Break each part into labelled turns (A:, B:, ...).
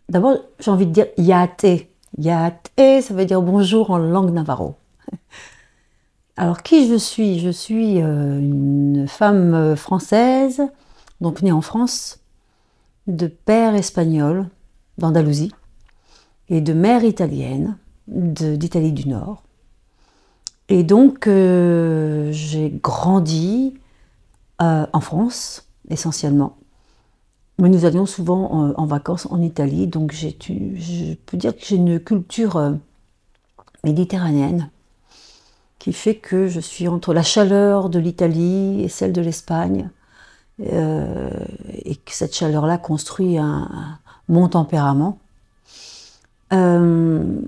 A: D'abord, j'ai envie de dire Yaate. Yaate, ça veut dire bonjour en langue navarro. Alors, qui je suis? Je suis une femme française, donc née en France, de père espagnol, d'Andalousie, et de mère italienne, d'Italie du Nord. Et donc, j'ai grandi en France, essentiellement. Mais nous allions souvent en vacances en Italie, donc je peux dire que j'ai une culture méditerranéenne qui fait que je suis entre la chaleur de l'Italie et celle de l'Espagne, euh, et que cette chaleur-là construit mon tempérament. Euh,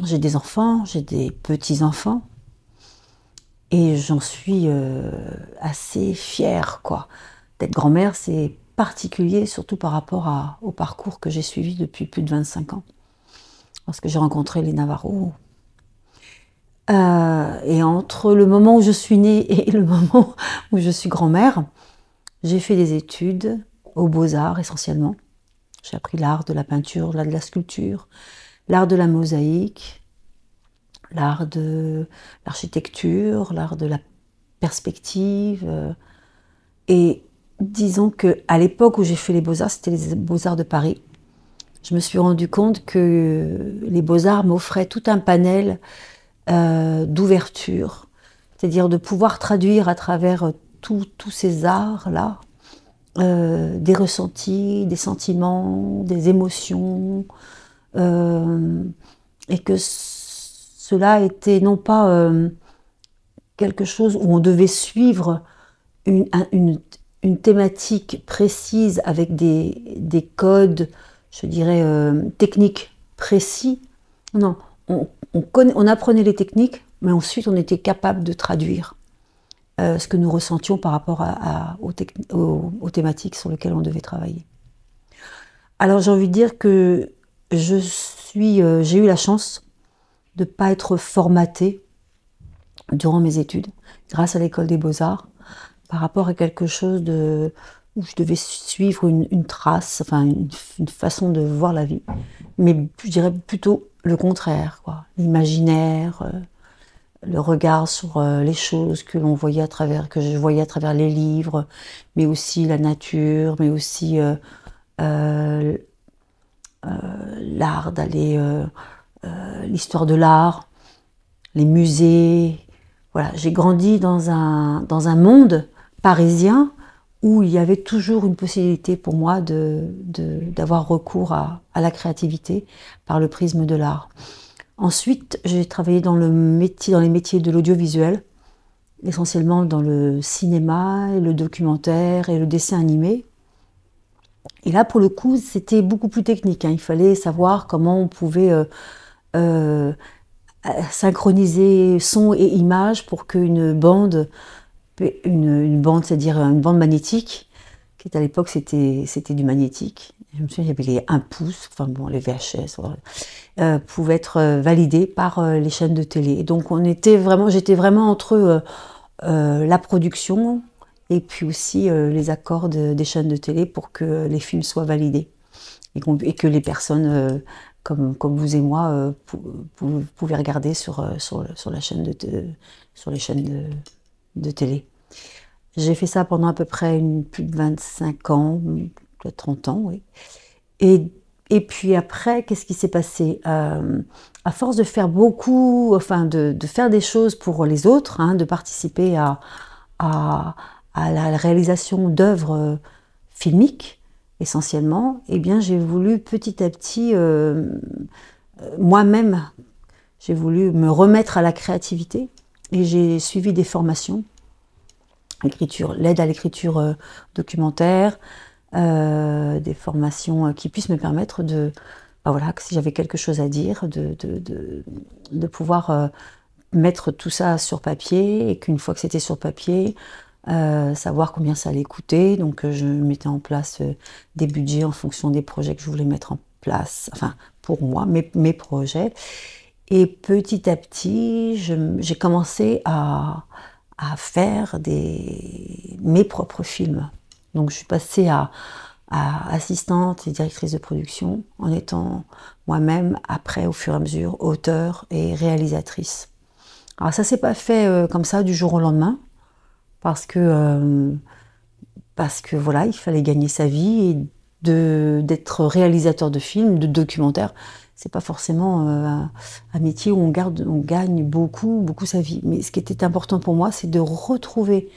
A: j'ai des enfants, j'ai des petits-enfants, et j'en suis assez fière, quoi. D'être grand-mère, c'est particulier, surtout par rapport au parcours que j'ai suivi depuis plus de 25 ans. Parce que j'ai rencontré les Navarros. Et entre le moment où je suis née et le moment où je suis grand-mère, j'ai fait des études aux Beaux-Arts essentiellement. J'ai appris l'art de la peinture, l'art de la sculpture, l'art de la mosaïque, l'art de l'architecture, l'art de la perspective. Et disons qu'à l'époque où j'ai fait les Beaux-Arts, c'était les Beaux-Arts de Paris. Je me suis rendu compte que les Beaux-Arts m'offraient tout un panel d'ouverture, c'est-à-dire de pouvoir traduire à travers tous ces arts-là des ressentis, des sentiments, des émotions, euh, et que cela était non pas quelque chose où on devait suivre une, une, une thématique précise avec des codes, je dirais, techniques précis. Non, on apprenait les techniques, mais ensuite on était capable de traduire ce que nous ressentions par rapport aux thématiques sur lesquelles on devait travailler. Alors j'ai envie de dire que j'ai eu la chance de ne pas être formatée durant mes études, grâce à l'école des beaux-arts, par rapport à quelque chose où je devais suivre une trace, enfin une façon de voir la vie. Mais je dirais plutôt le contraire, quoi. L'imaginaire, le regard sur les choses que je voyais à travers les livres, mais aussi la nature, mais aussi euh, l'art, l'histoire de l'art, les musées. Voilà, j'ai grandi dans un monde parisien où il y avait toujours une possibilité pour moi d'avoir recours à la créativité par le prisme de l'art. Ensuite, j'ai travaillé dans les métiers de l'audiovisuel, essentiellement dans le cinéma, et le documentaire et le dessin animé. Et là, pour le coup, c'était beaucoup plus technique, hein. Il fallait savoir comment on pouvait euh, synchroniser son et image pour qu'une bande, une bande, c'est-à-dire une bande magnétique, qui à l'époque c'était du magnétique. Je me souviens, il y avait les 1 pouce, enfin bon, les VHS, pouvaient être validés par les chaînes de télé. Donc j'étais vraiment entre la production et puis aussi les accords des chaînes de télé pour que les films soient validés et que les personnes comme vous et moi pouvaient regarder sur la chaîne sur les chaînes de télé. J'ai fait ça pendant à peu près plus de 25 ans, peut-être 30 ans, oui. Et, et puis après, qu'est-ce qui s'est passé? À force de faire beaucoup, enfin de faire des choses pour les autres, hein, de participer à, à la réalisation d'œuvres filmiques, essentiellement, eh bien j'ai voulu petit à petit, moi-même, j'ai voulu me remettre à la créativité et j'ai suivi des formations, l'aide à l'écriture documentaire, des formations qui puissent me permettre bah voilà, que si j'avais quelque chose à dire, de pouvoir mettre tout ça sur papier et qu'une fois que c'était sur papier, savoir combien ça allait coûter. Donc je mettais en place des budgets en fonction des projets que je voulais mettre en place, enfin pour moi, mes projets. Et petit à petit, j'ai commencé à faire mes propres films. Donc je suis passée assistante et directrice de production, en étant moi-même, après, au fur et à mesure, auteure et réalisatrice. Alors ça s'est pas fait comme ça du jour au lendemain, parce que voilà, il fallait gagner sa vie et d'être réalisateur de films, de documentaires. C'est pas forcément un métier où on gagne beaucoup sa vie. Mais ce qui était important pour moi, c'est de retrouver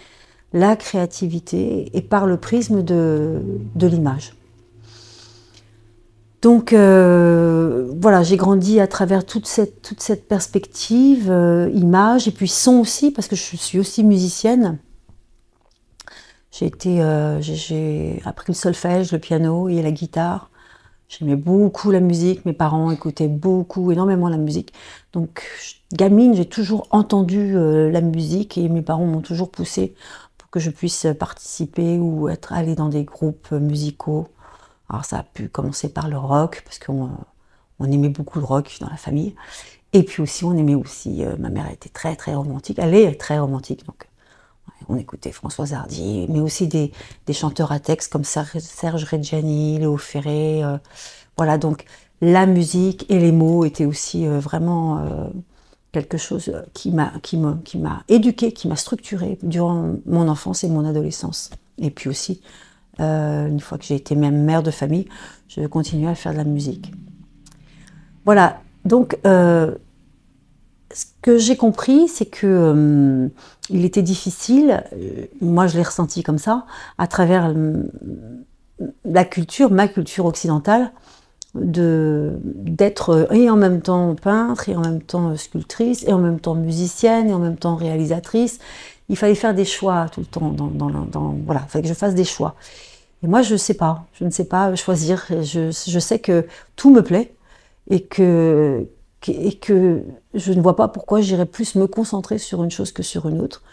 A: la créativité et par le prisme de l'image. Donc voilà, j'ai grandi à travers toute cette perspective, image et puis son aussi, parce que je suis aussi musicienne. J'ai appris le solfège, le piano et la guitare. J'aimais beaucoup la musique, mes parents écoutaient énormément la musique. Donc, gamine, j'ai toujours entendu la musique et mes parents m'ont toujours poussée pour que je puisse participer ou aller dans des groupes musicaux. Alors, ça a pu commencer par le rock, parce on aimait beaucoup le rock dans la famille. Et puis aussi, on aimait aussi, ma mère était très très romantique, elle est très romantique, donc on écoutait Françoise Hardy, mais aussi des chanteurs à texte comme Serge Reggiani, Léo Ferré. Voilà, donc la musique et les mots étaient aussi vraiment quelque chose qui m'a éduquée, qui m'a structurée durant mon enfance et mon adolescence. Et puis aussi, une fois que j'ai été même mère de famille, je continuais à faire de la musique. Voilà, donc ce que j'ai compris, c'est que il était difficile, moi je l'ai ressenti comme ça, à travers ma culture occidentale, d'être et en même temps peintre, et en même temps sculptrice, et en même temps musicienne, et en même temps réalisatrice. Il fallait faire des choix tout le temps, voilà, il fallait que je fasse des choix. Et moi je ne sais pas choisir, je sais que tout me plaît, et que je ne vois pas pourquoi j'irais plus me concentrer sur une chose que sur une autre,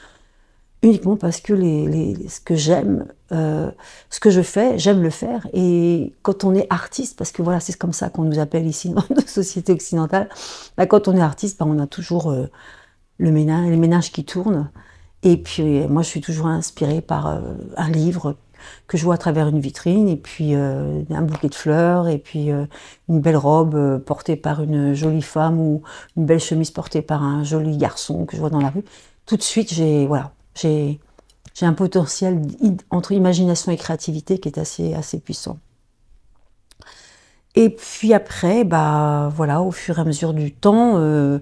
A: uniquement parce que ce que j'aime, ce que je fais, j'aime le faire. Et quand on est artiste, parce que voilà, c'est comme ça qu'on nous appelle ici dans nos sociétés occidentales, bah, quand on est artiste, bah, on a toujours les méninges qui tournent. Et puis moi, je suis toujours inspirée par un livre que je vois à travers une vitrine, et puis un bouquet de fleurs, et puis une belle robe portée par une jolie femme, ou une belle chemise portée par un joli garçon que je vois dans la rue. Tout de suite, j'ai un potentiel entre imagination et créativité qui est assez puissant. Et puis après, bah voilà, au fur et à mesure du temps,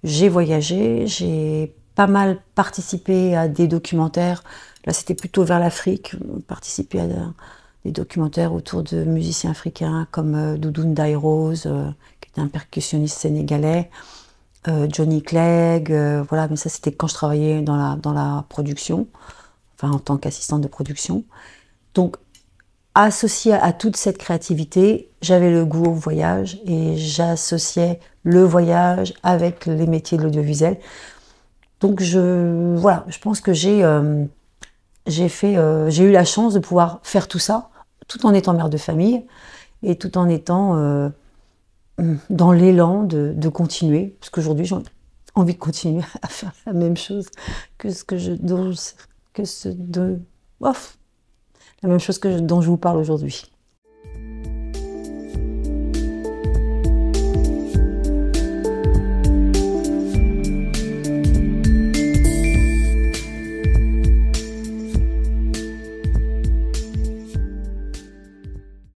A: j'ai voyagé, j'ai pas mal participé à des documentaires. Là, c'était plutôt vers l'Afrique, participer à des documentaires autour de musiciens africains comme Doudou Ndaye Rose, qui était un percussionniste sénégalais, Johnny Clegg, voilà, mais ça c'était quand je travaillais dans la production, enfin en tant qu'assistante de production. Donc, associé à toute cette créativité, j'avais le goût au voyage et j'associais le voyage avec les métiers de l'audiovisuel. Donc voilà, je pense que j'ai eu la chance de pouvoir faire tout ça, tout en étant mère de famille et tout en étant dans l'élan de continuer, parce qu'aujourd'hui j'ai envie de continuer à faire la même chose que dont je vous parle aujourd'hui.